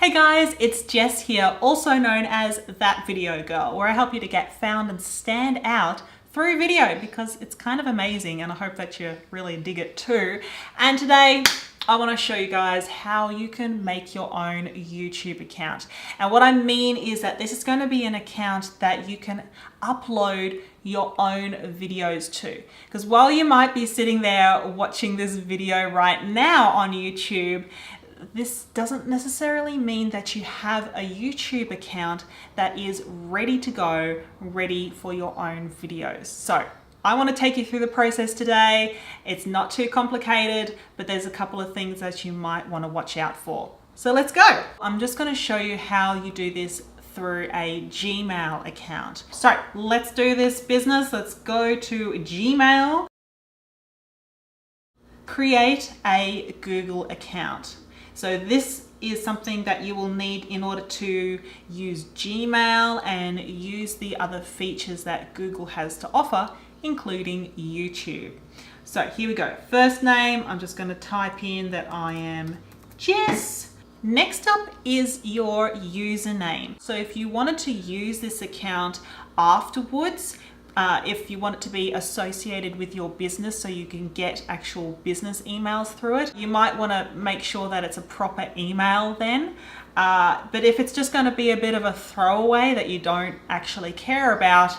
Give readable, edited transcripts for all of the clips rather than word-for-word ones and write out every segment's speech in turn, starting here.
Hey guys, it's Jess here, also known as That Video Girl, where I help you to get found and stand out through video because it's kind of amazing and I hope that you really dig it too. And today I want to show you guys how you can make your own YouTube account. And what I mean is that this is going to be an account that you can upload your own videos to. Because while you might be sitting there watching this video right now on YouTube, this doesn't necessarily mean that you have a YouTube account that is ready to go, ready for your own videos. So I want to take you through the process today. It's not too complicated, but there's a couple of things that you might want to watch out for. So let's go. I'm just going to show you how you do this through a Gmail account. So let's do this business. Let's go to Gmail. Create a Google account. So this is something that you will need in order to use Gmail and use the other features that Google has to offer, including YouTube. So here we go. First name, I'm just going to type in that I am Jess. Next up is your username. So if you wanted to use this account afterwards, if you want it to be associated with your business so you can get actual business emails through it, you might want to make sure that it's a proper email then. But if it's just going to be a bit of a throwaway that you don't actually care about,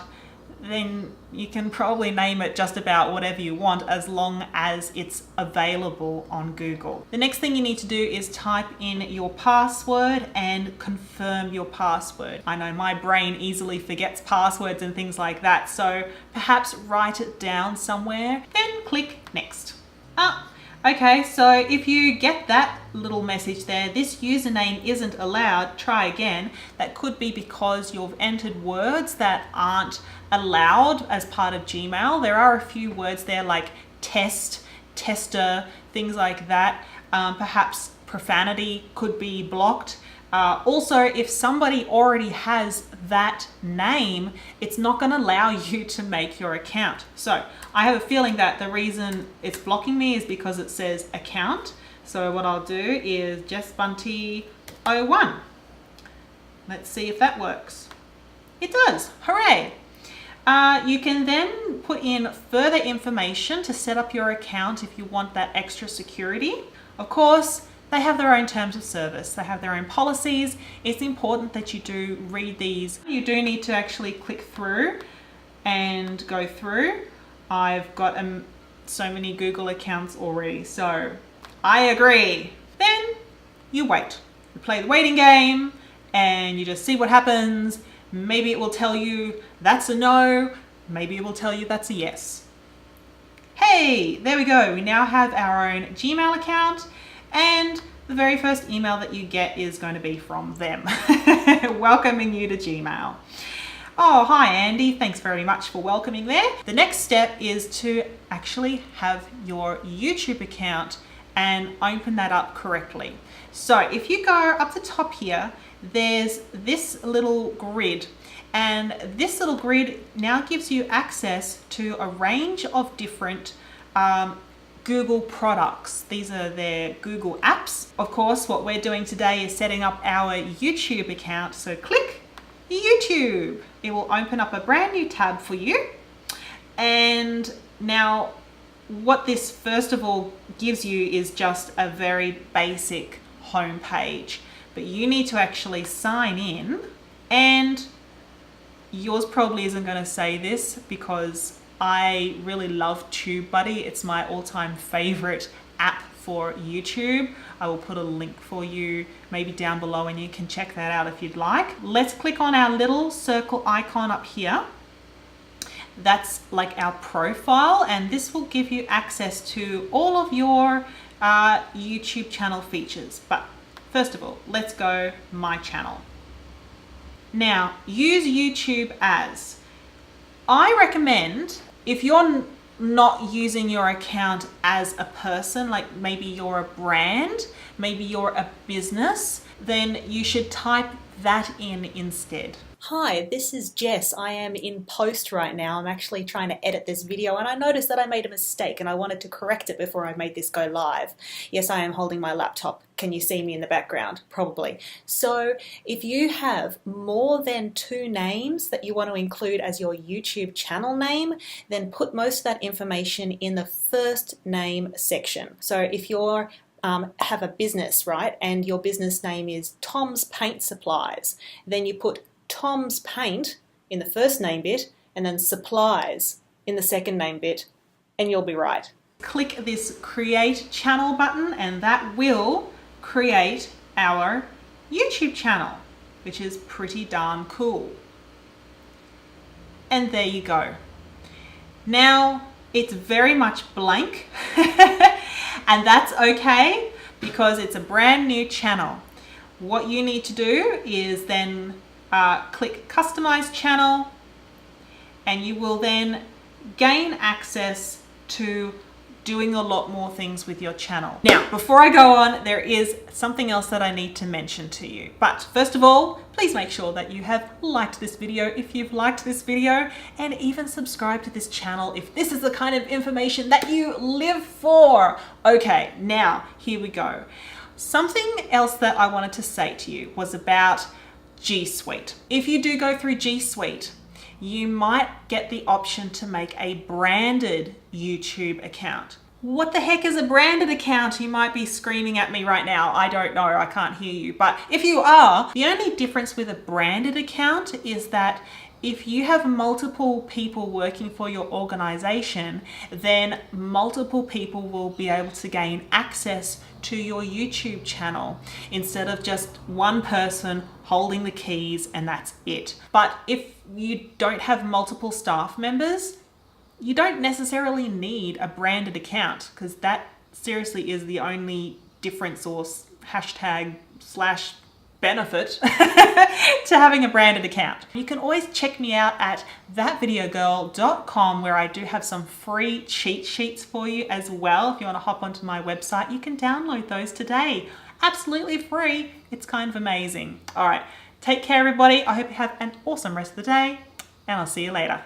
then you can probably name it just about whatever you want as long as it's available on Google. The next thing you need to do is type in your password and confirm your password. I know my brain easily forgets passwords and things like that, so perhaps write it down somewhere, then click next. Okay, so if you get that little message there, this username isn't allowed, try again. That could be because you've entered words that aren't allowed as part of Gmail. There are a few words there like test, tester, things like that. Perhaps profanity could be blocked. Also, if somebody already has that name, it's not going to allow you to make your account. So I have a feeling that the reason it's blocking me is because it says account. So what I'll do is JessBunty01. Let's see if that works. It does. Hooray! You can then put in further information to set up your account if you want that extra security. Of course, they have their own terms of service. They have their own policies. It's important that you do read these. You do need to actually click through and go through. I've got so many Google accounts already, so I agree. Then you wait. You play the waiting game and you just see what happens. Maybe it will tell you that's a no. Maybe it will tell you that's a yes. Hey, there we go. We now have our own Gmail account. And the very first email that you get is going to be from them, welcoming you to Gmail. Oh, hi Andy, thanks very much for welcoming there. The next step is to actually have your YouTube account and open that up correctly. So if you go up the top here, there's this little grid. And this little grid now gives you access to a range of different Google products. These are their Google apps. Of course, what we're doing today is setting up our YouTube account. So click YouTube. It will open up a brand new tab for you. And now what this first of all gives you is just a very basic home page. But you need to actually sign in, and yours probably isn't going to say this because I really love TubeBuddy. It's my all-time favorite app for YouTube. I will put a link for you maybe down below and you can check that out if you'd like. Let's click on our little circle icon up here. That's like our profile, and this will give you access to all of your YouTube channel features. But first of all, let's go My Channel. Now, use YouTube as. I recommend, if you're not using your account as a person, like maybe you're a brand, maybe you're a business, then you should type that in instead. Hi, this is Jess. I am in post right now. I'm actually trying to edit this video and I noticed that I made a mistake and I wanted to correct it before I made this go live. Yes, I am holding my laptop. Can you see me in the background? Probably. So if you have more than 2 names that you want to include as your YouTube channel name, then put most of that information in the first name section. So if you're have a business, right, and your business name is Tom's Paint Supplies, then you put Tom's Paint in the first name bit and then Supplies in the second name bit, and you'll be right. Click this Create Channel button and that will create our YouTube channel, which is pretty darn cool. And there you go. Now it's very much blank and that's okay because it's a brand new channel. What you need to do is then click Customize Channel and you will then gain access to doing a lot more things with your channel. Now, before I go on, there is something else that I need to mention to you. But first of all, please make sure that you have liked this video if you've liked this video, and even subscribe to this channel if this is the kind of information that you live for. Okay, now here we go. Something else that I wanted to say to you was about G Suite. If you do go through G Suite, you might get the option to make a branded YouTube account. What the heck is a branded account? You might be screaming at me right now. I don't know, I can't hear you. But if you are, the only difference with a branded account is that if you have multiple people working for your organization, then multiple people will be able to gain access to your YouTube channel instead of just one person holding the keys and that's it. But if you don't have multiple staff members, you don't necessarily need a branded account because that seriously is the only difference or hashtag slash benefit to having a branded account. You can always check me out at thatvideogirl.com where I do have some free cheat sheets for you as well. If you want to hop onto my website, you can download those today. Absolutely free. It's kind of amazing. All right, take care everybody. I hope you have an awesome rest of the day and I'll see you later.